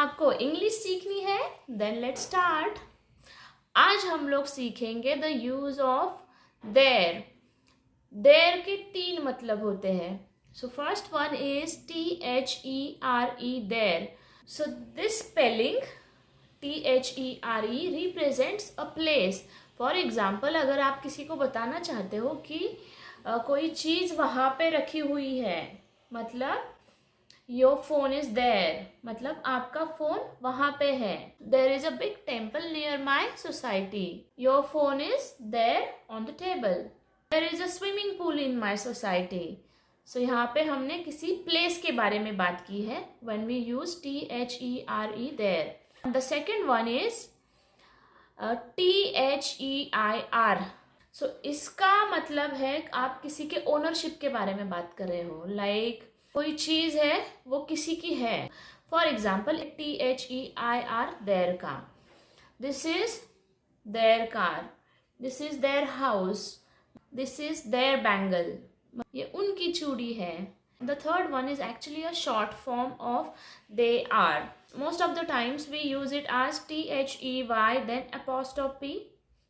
आपको इंग्लिश सीखनी है? Then let's start. आज हम लोग सीखेंगे the use of there. There के 3 मतलब होते हैं। So first one is THERE, there. So this spelling THERE represents a place. For example, अगर आप किसी को बताना चाहते हो कि कोई चीज वहां पे रखी हुई है, मतलब योर फोन इज देयर, मतलब आपका फोन वहां पे है। There is a big temple near my society, your phone is there on the table. There is a swimming pool in my society. So यहाँ पे हमने किसी प्लेस के बारे में बात की है when we use THERE, there। The second one is THEIR। सो इसका मतलब है आप किसी के ओनरशिप के बारे में बात कर रहे हो, लाइक कोई चीज है वो किसी की है। फॉर एग्जाम्पल THEIR, देयर का, this is their car, this is their house, this is their bangle, ये उनकी चूड़ी है। The third one is actually a short form of they are. Most of the times we use it as THEY, then apostrophe,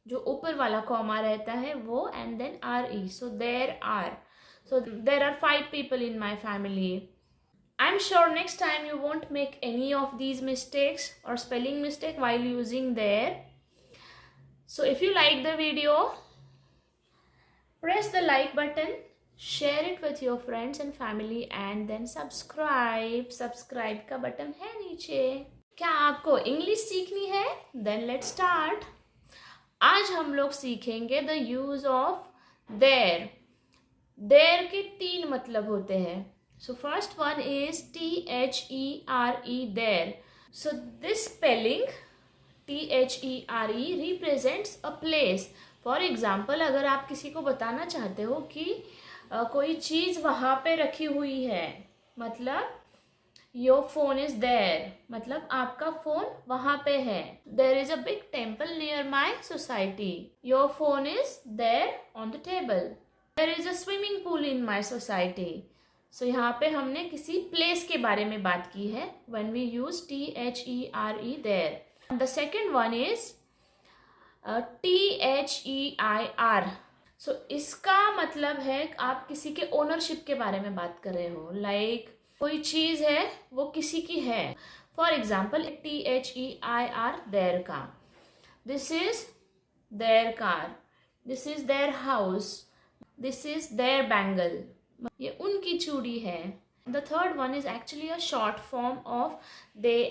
जो ऊपर वाला comma रहता है वो, and then RE। So there are. So there are 5 people in my family. I'm sure next time you won't make any of these mistakes or spelling mistake while using there. So if you like the video, press the like button, share it with your friends and family, and then subscribe. Subscribe का button है नीचे। क्या आपको English सीखनी है? Then let's start. आज हम लोग सीखेंगे the use of there। There के 3 मतलब होते हैं। So first one is THERE, there. So this spelling THERE represents a place. For example, अगर आप किसी को बताना चाहते हो कि कोई चीज वहां पे रखी हुई है, मतलब योर फोन इज देयर, मतलब आपका फोन वहां पे है। There is a big temple near my society, your phone is there on the table. There is a swimming pool in my society. So यहाँ पे हमने किसी प्लेस के बारे में बात की है when we use THERE, there. The second one is THEIR. So इसका मतलब है आप किसी के ओनरशिप के बारे में बात कर रहे हो, लाइक कोई चीज है वो किसी की है। फॉर एग्जाम्पल THEIR, देयर का, this is their car, this is their house, this is their bangle, ये उनकी चूड़ी है। The third one is actually a short form of they